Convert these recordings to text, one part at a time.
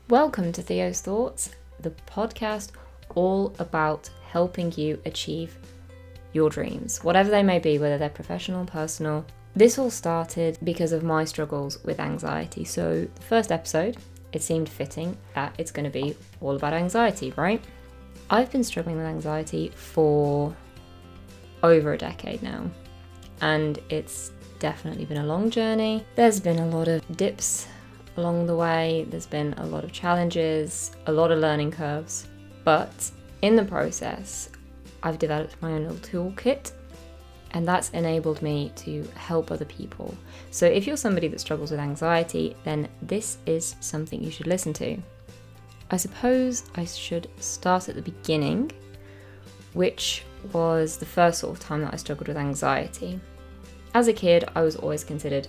Welcome to Theo's Thoughts, the podcast all about helping you achieve your dreams, whatever they may be, whether they're professional, personal. This all started because of my struggles with anxiety. So the first episode, it seemed fitting that it's going to be all about anxiety, right? I've been struggling with anxiety for over a decade now, and it's definitely been a long journey. There's been a lot of dips along the way, there's been a lot of challenges, a lot of learning curves, but in the process, I've developed my own little toolkit, and that's enabled me to help other people. So if you're somebody that struggles with anxiety, then this is something you should listen to. I suppose I should start at the beginning, which was the first sort of time that I struggled with anxiety. As a kid, I was always considered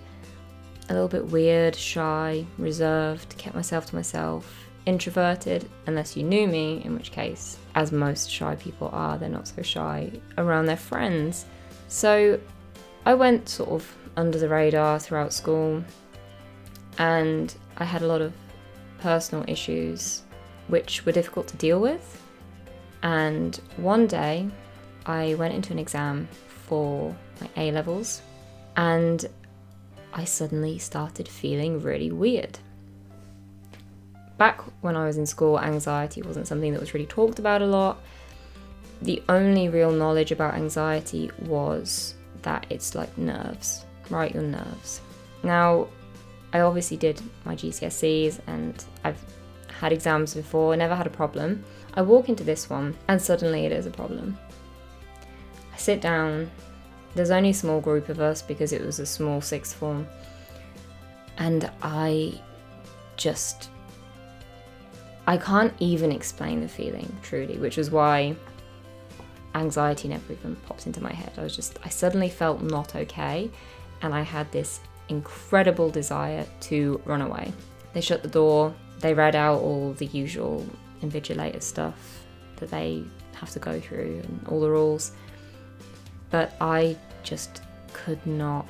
a little bit weird, shy, reserved, kept myself to myself, introverted, unless you knew me, in which case, as most shy people are, they're not so shy around their friends. So I went sort of under the radar throughout school, and I had a lot of personal issues which were difficult to deal with. And one day I went into an exam for my A-levels, and I suddenly started feeling really weird. Back when I was in school, anxiety wasn't something that was really talked about a lot. The only real knowledge about anxiety was that it's like nerves, right? Your nerves. Now, I obviously did my GCSEs and I've had exams before, never had a problem. I walk into this one and suddenly it is a problem. I sit down. There's only a small group of us because it was a small sixth form. And I can't even explain the feeling, truly, which is why anxiety never even popped into my head. I suddenly felt not okay, and I had this incredible desire to run away. They shut the door, they read out all the usual invigilator stuff that they have to go through and all the rules. But I just could not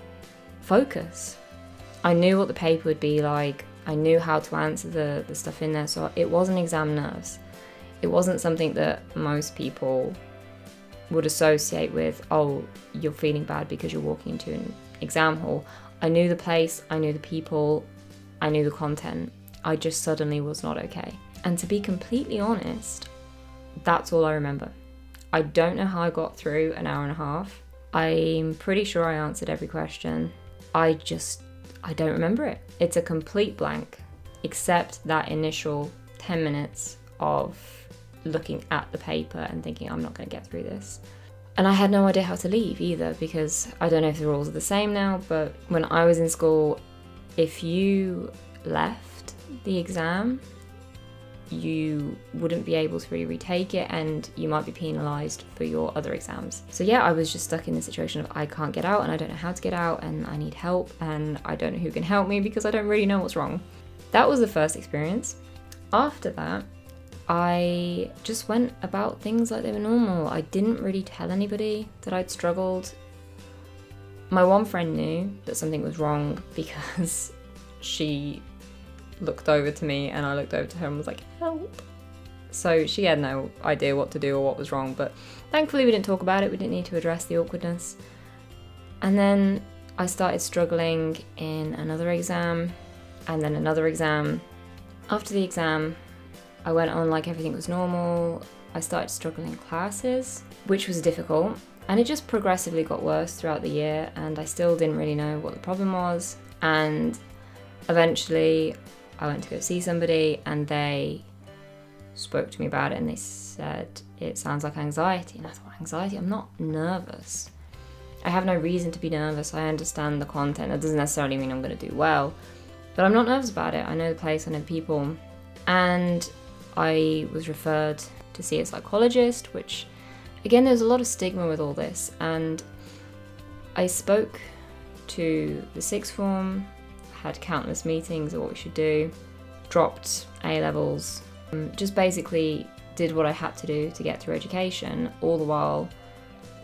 focus. I knew what the paper would be like. I knew how to answer the stuff in there. So it wasn't exam nerves. It wasn't something that most people would associate with, oh, you're feeling bad because you're walking into an exam hall. I knew the place, I knew the people, I knew the content. I just suddenly was not okay. And to be completely honest, that's all I remember. I don't know how I got through an hour and a half. I'm pretty sure I answered every question. I don't remember it. It's a complete blank, except that initial 10 minutes of looking at the paper and thinking, I'm not going to get through this. And I had no idea how to leave either, because I don't know if the rules are the same now, but when I was in school, if you left the exam, you wouldn't be able to really retake it, and you might be penalised for your other exams. So yeah, I was just stuck in the situation of I can't get out and I don't know how to get out and I need help and I don't know who can help me because I don't really know what's wrong. That was the first experience. After that, I just went about things like they were normal. I didn't really tell anybody that I'd struggled. My one friend knew that something was wrong because she looked over to me and I looked over to her and was like, help. So she had no idea what to do or what was wrong, but thankfully we didn't talk about it. We didn't need to address the awkwardness. And then I started struggling in another exam and then another exam. After the exam, I went on like everything was normal. I started struggling in classes, which was difficult, and it just progressively got worse throughout the year, and I still didn't really know what the problem was. And eventually I went to go see somebody and they spoke to me about it and they said, it sounds like anxiety. And I thought, anxiety? I'm not nervous. I have no reason to be nervous. I understand the content. That doesn't necessarily mean I'm going to do well, but I'm not nervous about it. I know the place, I know the people. And I was referred to see a psychologist, which, again, there's a lot of stigma with all this. And I spoke to the sixth form, had countless meetings of what we should do, dropped A-levels, just basically did what I had to do to get through education, all the while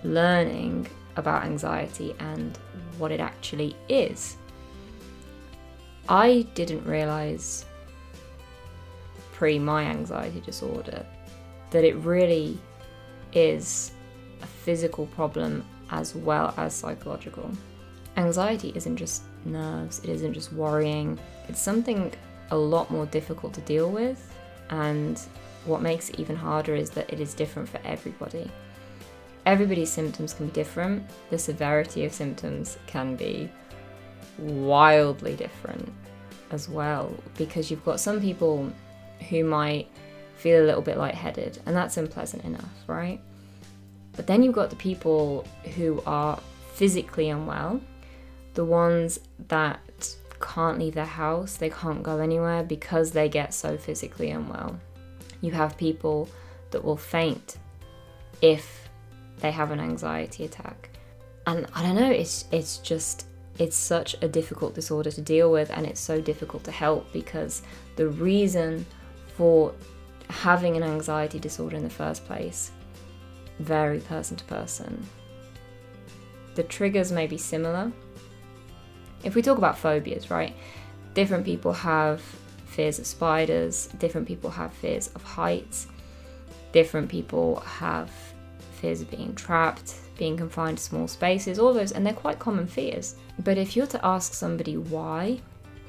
learning about anxiety and what it actually is. I didn't realise pre my anxiety disorder, that it really is a physical problem as well as psychological. Anxiety isn't just nerves, it isn't just worrying, it's something a lot more difficult to deal with, and what makes it even harder is that it is different for everybody. Everybody's symptoms can be different, the severity of symptoms can be wildly different as well, because you've got some people who might feel a little bit lightheaded, and that's unpleasant enough, right? But then you've got the people who are physically unwell, the ones that can't leave their house, they can't go anywhere because they get so physically unwell. You have people that will faint if they have an anxiety attack. And I don't know, it's such a difficult disorder to deal with, and it's so difficult to help, because the reason for having an anxiety disorder in the first place vary person to person. The triggers may be similar. If we talk about phobias, right? Different people have fears of spiders, different people have fears of heights, different people have fears of being trapped, being confined to small spaces, all those, and they're quite common fears. But if you're to ask somebody why,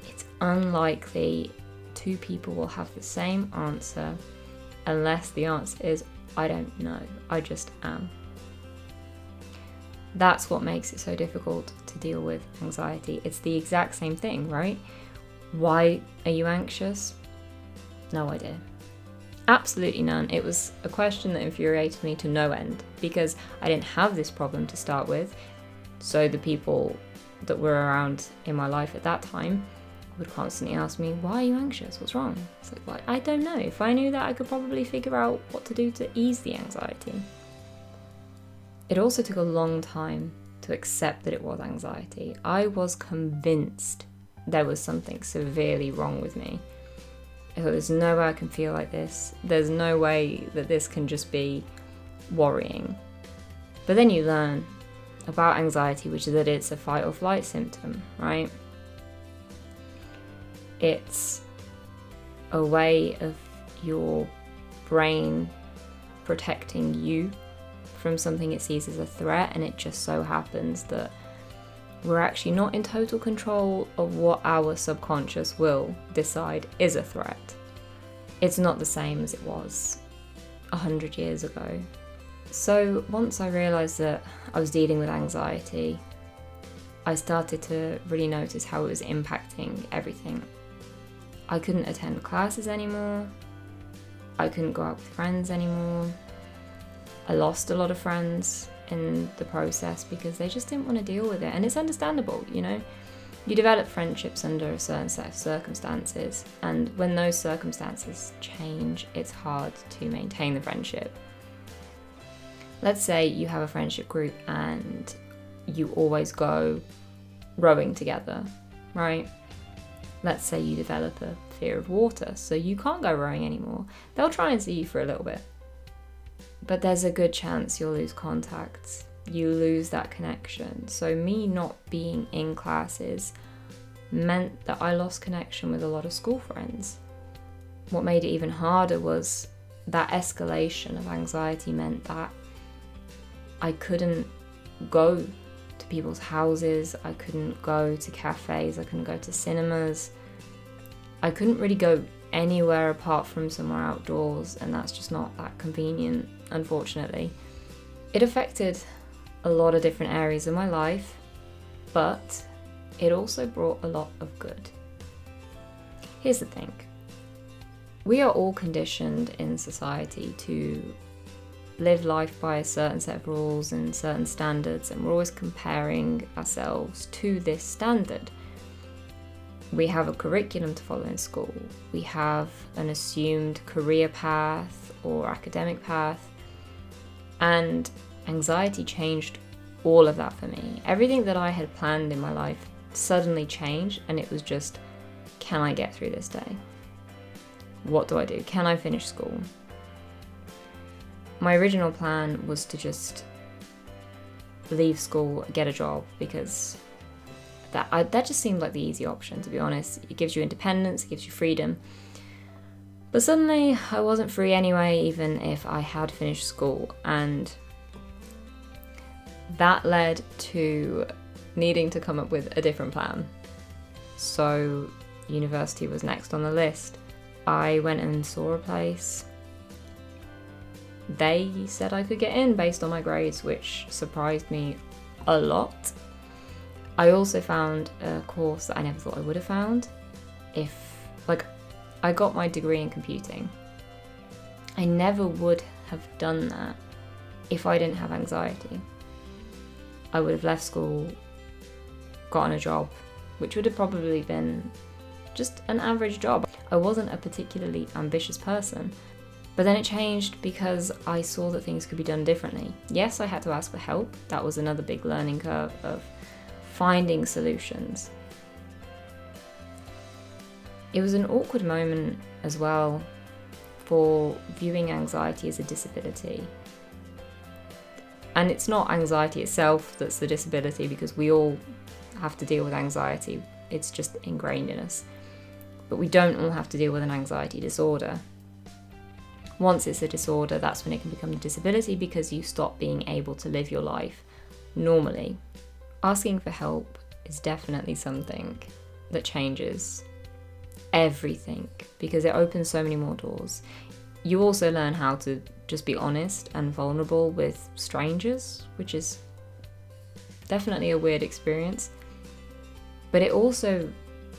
it's unlikely two people will have the same answer, unless the answer is, I don't know, I just am. That's what makes it so difficult to deal with anxiety. It's the exact same thing, right? Why are you anxious? No idea. Absolutely none. It was a question that infuriated me to no end, because I didn't have this problem to start with. So the people that were around in my life at that time would constantly ask me, why are you anxious? What's wrong? It's like, well, I don't know. If I knew that, I could probably figure out what to do to ease the anxiety. It also took a long time to accept that it was anxiety. I was convinced there was something severely wrong with me. I thought, there's no way I can feel like this. There's no way that this can just be worrying. But then you learn about anxiety, which is that it's a fight or flight symptom, right? It's a way of your brain protecting you from something it sees as a threat, and it just so happens that we're actually not in total control of what our subconscious will decide is a threat. It's not the same as it was 100 years ago. So once I realised that I was dealing with anxiety, I started to really notice how it was impacting everything. I couldn't attend classes anymore. I couldn't go out with friends anymore. I lost a lot of friends in the process because they just didn't want to deal with it. And it's understandable, you know. You develop friendships under a certain set of circumstances, and when those circumstances change, it's hard to maintain the friendship. Let's say you have a friendship group and you always go rowing together, right? Let's say you develop a fear of water, so you can't go rowing anymore. They'll try and see you for a little bit, but there's a good chance you'll lose contact. You lose that connection. So me not being in classes meant that I lost connection with a lot of school friends. What made it even harder was that escalation of anxiety meant that I couldn't go to people's houses, I couldn't go to cafes, I couldn't go to cinemas. I couldn't really go anywhere apart from somewhere outdoors, and that's just not that convenient, unfortunately. It affected a lot of different areas of my life, but it also brought a lot of good. Here's the thing. We are all conditioned in society to live life by a certain set of rules and certain standards, and we're always comparing ourselves to this standard. We have a curriculum to follow in school. We have an assumed career path or academic path, and anxiety changed all of that for me. Everything that I had planned in my life suddenly changed, and it was just, can I get through this day? What do I do? Can I finish school? My original plan was to leave school, get a job, because that just seemed like the easy option, to be honest. It gives you independence, it gives you freedom. But suddenly I wasn't free anyway, even if I had finished school, and that led to needing to come up with a different plan. So university was next on the list. I went and saw a place. They said I could get in based on my grades, which surprised me a lot. I also found a course that I never thought I would have found. I got my degree in computing. I never would have done that if I didn't have anxiety. I would have left school, gotten a job, which would have probably been just an average job. I wasn't a particularly ambitious person, but then it changed because I saw that things could be done differently. Yes, I had to ask for help. That was another big learning curve of finding solutions. It was an awkward moment as well for viewing anxiety as a disability. And it's not anxiety itself that's the disability, because we all have to deal with anxiety. It's just ingrained in us. But we don't all have to deal with an anxiety disorder. Once it's a disorder, that's when it can become a disability, because you stop being able to live your life normally. Asking for help is definitely something that changes everything, because it opens so many more doors. You also learn how to just be honest and vulnerable with strangers, which is definitely a weird experience. But it also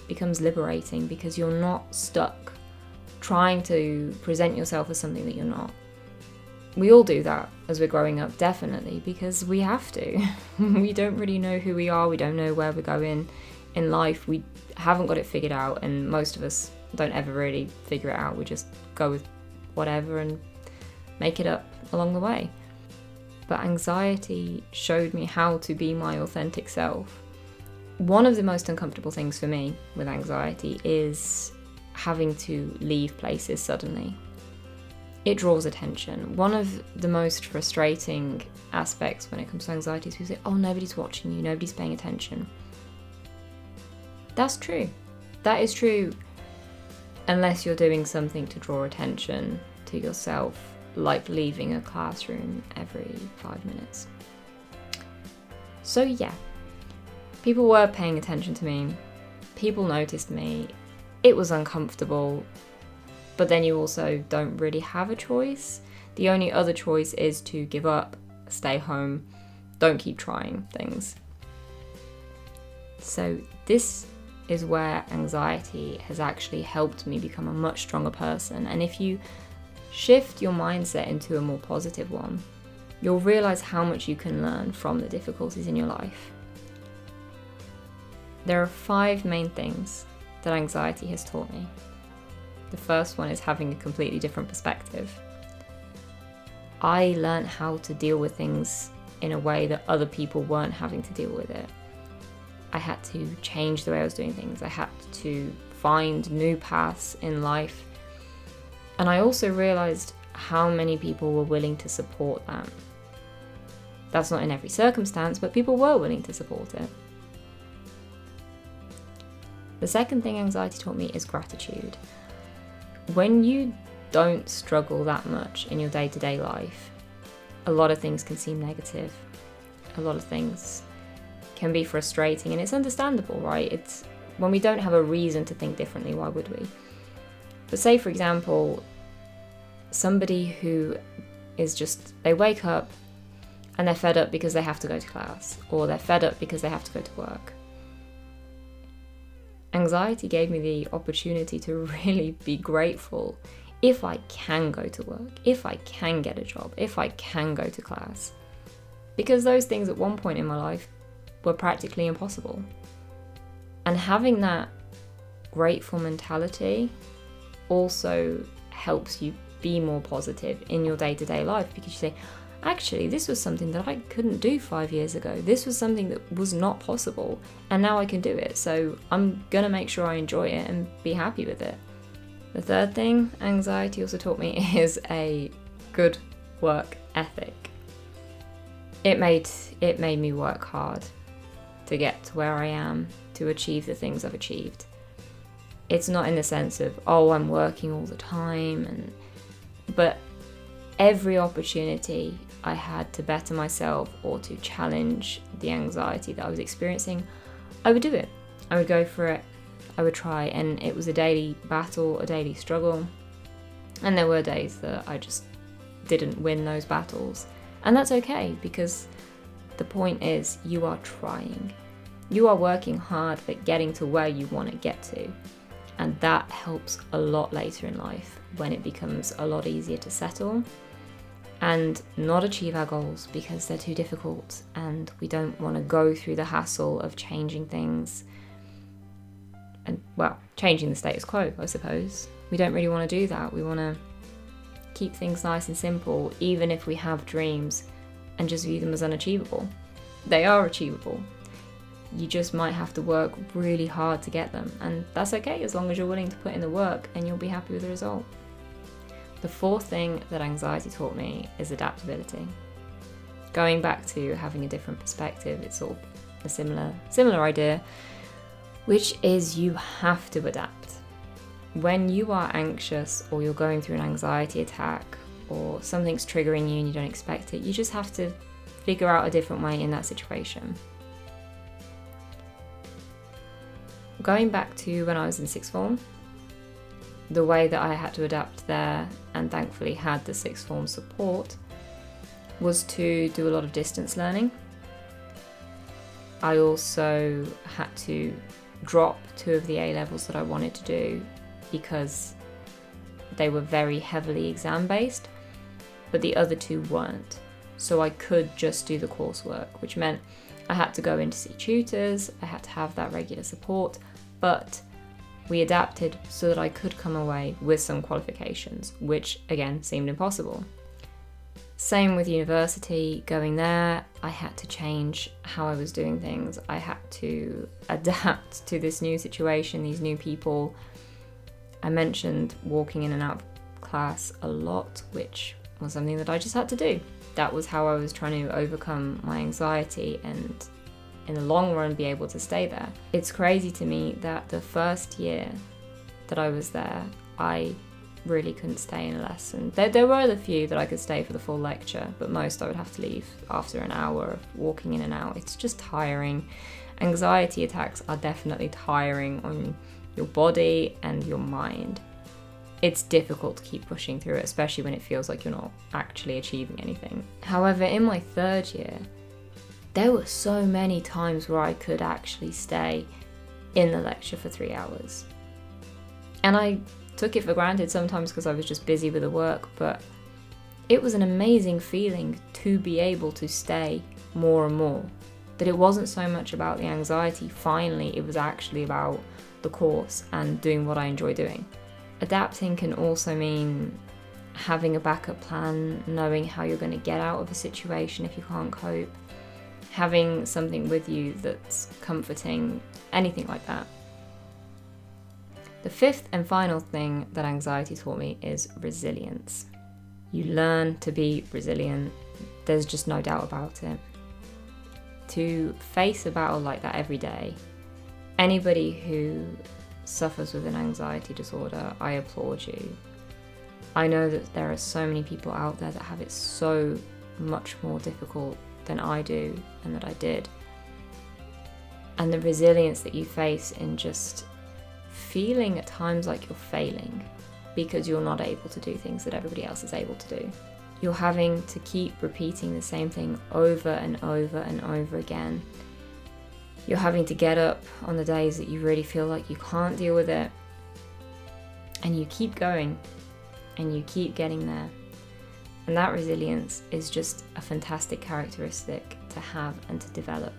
becomes liberating, because you're not stuck trying to present yourself as something that you're not. We all do that as we're growing up, definitely, because we have to. We don't really know who we are, we don't know where we're going in life, we haven't got it figured out, and most of us don't ever really figure it out. We just go with whatever and make it up along the way. But anxiety showed me how to be my authentic self. One of the most uncomfortable things for me with anxiety is having to leave places suddenly. It draws attention. One of the most frustrating aspects when it comes to anxiety is people say, oh, nobody's watching you, nobody's paying attention. That's true. That is true, unless you're doing something to draw attention to yourself, like leaving a classroom every 5 minutes. So yeah, people were paying attention to me. People noticed me. It was uncomfortable, but then you also don't really have a choice. The only other choice is to give up, stay home, don't keep trying things. So this is where anxiety has actually helped me become a much stronger person. And if you shift your mindset into a more positive one, you'll realize how much you can learn from the difficulties in your life. There are 5 main things that anxiety has taught me. The first one is having a completely different perspective. I learned how to deal with things in a way that other people weren't having to deal with it. I had to change the way I was doing things. I had to find new paths in life. And I also realized how many people were willing to support that. That's not in every circumstance, but people were willing to support it. The second thing anxiety taught me is gratitude. When you don't struggle that much in your day-to-day life, a lot of things can seem negative. A lot of things can be frustrating, and it's understandable, right? It's when we don't have a reason to think differently, why would we? But say, for example, somebody who is just, they wake up and they're fed up because they have to go to class, or they're fed up because they have to go to work. Anxiety gave me the opportunity to really be grateful if I can go to work, if I can get a job, if I can go to class. Because those things at one point in my life were practically impossible. And having that grateful mentality also helps you be more positive in your day-to-day life, because you say, actually, this was something that I couldn't do 5 years ago. This was something that was not possible, and now I can do it. So I'm gonna make sure I enjoy it and be happy with it. The third thing anxiety also taught me is a good work ethic. It made me work hard to get to where I am, to achieve the things I've achieved. It's not in the sense of, oh, I'm working all the time, but every opportunity I had to better myself or to challenge the anxiety that I was experiencing, I would do it. I would go for it. I would try, and it was a daily battle, a daily struggle. And there were days that I just didn't win those battles. And that's okay, because the point is, you are trying. You are working hard at getting to where you want to get to. And that helps a lot later in life, when it becomes a lot easier to settle and not achieve our goals because they're too difficult, and we don't want to go through the hassle of changing things and, well, changing the status quo, I suppose. We don't really want to do that. We want to keep things nice and simple, even if we have dreams, and just view them as unachievable. They are achievable. You just might have to work really hard to get them, and that's okay as long as you're willing to put in the work, and you'll be happy with the result. The fourth thing that anxiety taught me is adaptability. Going back to having a different perspective, it's sort of a similar idea, which is you have to adapt. When you are anxious, or you're going through an anxiety attack, or something's triggering you and you don't expect it, you just have to figure out a different way in that situation. Going back to when I was in sixth form, the way that I had to adapt there, and thankfully had the sixth form support, was to do a lot of distance learning. I also had to drop 2 of the A levels that I wanted to do because they were very heavily exam based, but the other 2 weren't. So I could just do the coursework, which meant I had to go in to see tutors, I had to have that regular support, but we adapted so that I could come away with some qualifications, which again seemed impossible. Same with university. Going there, I had to change how I was doing things. I had to adapt to this new situation, these new people. I mentioned walking in and out of class a lot, which was something that I just had to do. That was how I was trying to overcome my anxiety and in the long run be able to stay there. It's crazy to me that the first year that I was there, I really couldn't stay in a lesson. There were a few that I could stay for the full lecture, but most I would have to leave after an hour of walking in and out. It's just tiring. Anxiety attacks are definitely tiring on your body and your mind. It's difficult to keep pushing through it, especially when it feels like you're not actually achieving anything. However, in my third year, there were so many times where I could actually stay in the lecture for 3 hours. And I took it for granted sometimes because I was just busy with the work, but it was an amazing feeling to be able to stay more and more. That it wasn't so much about the anxiety, finally, it was actually about the course and doing what I enjoy doing. Adapting can also mean having a backup plan, knowing how you're going to get out of a situation if you can't cope, having something with you that's comforting, anything like that. The fifth and final thing that anxiety taught me is resilience. You learn to be resilient, there's just no doubt about it. To face a battle like that every day, anybody who suffers with an anxiety disorder, I applaud you. I know that there are so many people out there that have it so much more difficult than I do and that I did. And the resilience that you face in just feeling at times like you're failing because you're not able to do things that everybody else is able to do. You're having to keep repeating the same thing over and over and over again. You're having to get up on the days that you really feel like you can't deal with it, and you keep going and you keep getting there. And that resilience is just a fantastic characteristic to have and to develop.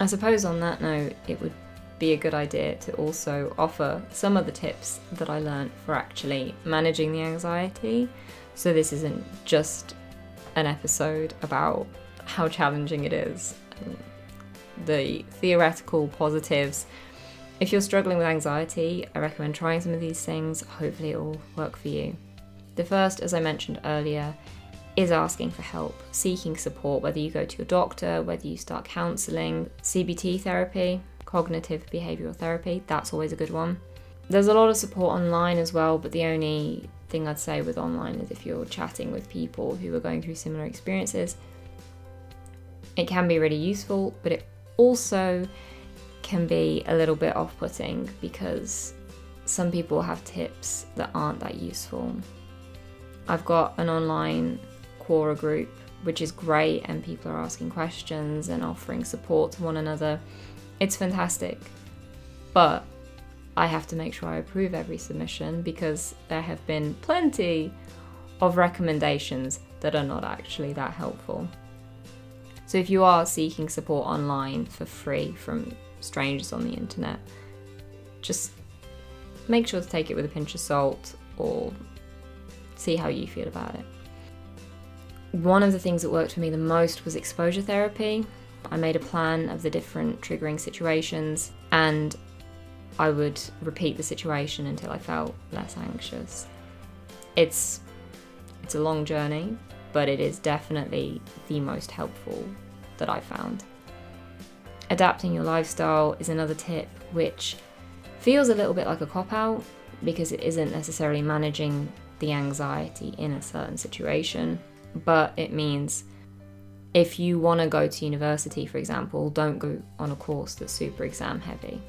I suppose on that note, it would be a good idea to also offer some of the tips that I learned for actually managing the anxiety. So this isn't just an episode about how challenging it is, the theoretical positives. If you're struggling with anxiety, I recommend trying some of these things. Hopefully it will work for you. The first, as I mentioned earlier, is asking for help, seeking support, whether you go to your doctor, whether you start counselling, CBT therapy, cognitive behavioural therapy, that's always a good one. There's a lot of support online as well, but the only thing I'd say with online is if you're chatting with people who are going through similar experiences, it can be really useful, but it also can be a little bit off-putting because some people have tips that aren't that useful. I've got an online Quora group, which is great, and people are asking questions and offering support to one another. It's fantastic, but I have to make sure I approve every submission because there have been plenty of recommendations that are not actually that helpful. So if you are seeking support online for free from strangers on the internet, just make sure to take it with a pinch of salt or see how you feel about it. One of the things that worked for me the most was exposure therapy. I made a plan of the different triggering situations and I would repeat the situation until I felt less anxious. It's a long journey, but it is definitely the most helpful that I found. Adapting your lifestyle is another tip, which feels a little bit like a cop-out because it isn't necessarily managing the anxiety in a certain situation, but it means if you want to go to university, for example, don't go on a course that's super exam heavy.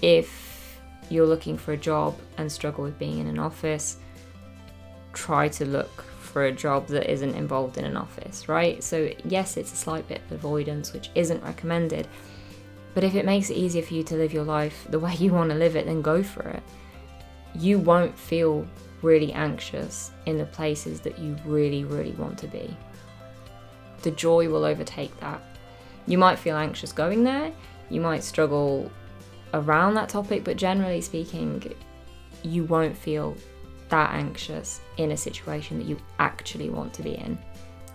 If you're looking for a job and struggle with being in an office, try to look for a job that isn't involved in an office, right? So yes, it's a slight bit of avoidance, which isn't recommended, but if it makes it easier for you to live your life the way you want to live it, then go for it. You won't feel really anxious in the places that you really, really want to be. The joy will overtake that. You might feel anxious going there, you might struggle around that topic, but generally speaking, you won't feel that anxious in a situation that you actually want to be in.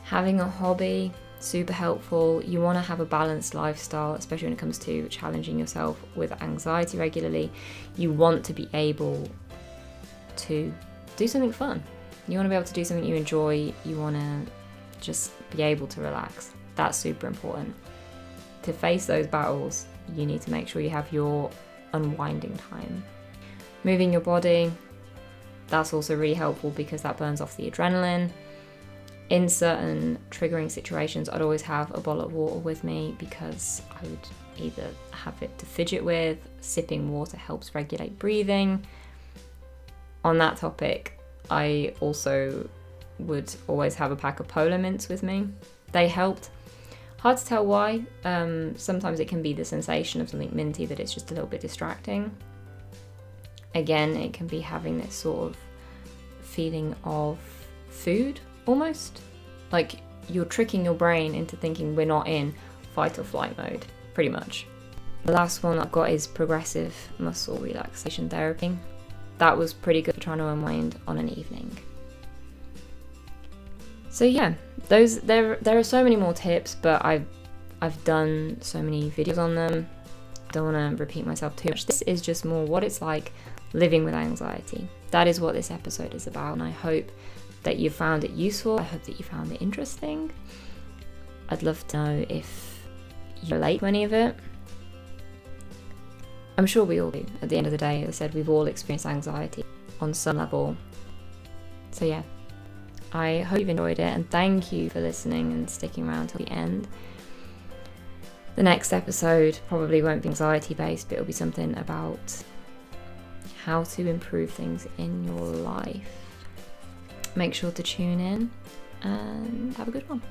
Having a hobby, super helpful. You want to have a balanced lifestyle, especially when it comes to challenging yourself with anxiety regularly. You want to be able to do something fun. You want to be able to do something you enjoy. You want to just be able to relax. That's super important. To face those battles, you need to make sure you have your unwinding time. Moving your body, that's also really helpful because that burns off the adrenaline. In certain triggering situations, I'd always have a bottle of water with me because I would either have it to fidget with. Sipping water helps regulate breathing. On that topic, I also would always have a pack of Polar Mints with me. They helped. Hard to tell why. Sometimes it can be the sensation of something minty that it's just a little bit distracting. Again, it can be having this sort of feeling of food almost. Like you're tricking your brain into thinking we're not in fight or flight mode, pretty much. The last one I've got is progressive muscle relaxation therapy. That was pretty good for trying to unwind on an evening. So yeah, there are so many more tips, but I've done so many videos on them. Don't want to repeat myself too much. This is just more what it's like living with anxiety. That is what this episode is about, and I hope that you found it useful. I hope that you found it interesting. I'd love to know if you relate to any of it. I'm sure we all do. At the end of the day, as I said, we've all experienced anxiety on some level. So yeah, I hope you've enjoyed it, and thank you for listening and sticking around till the end. The next episode probably won't be anxiety based, but it'll be something about how to improve things in your life. Make sure to tune in and have a good one.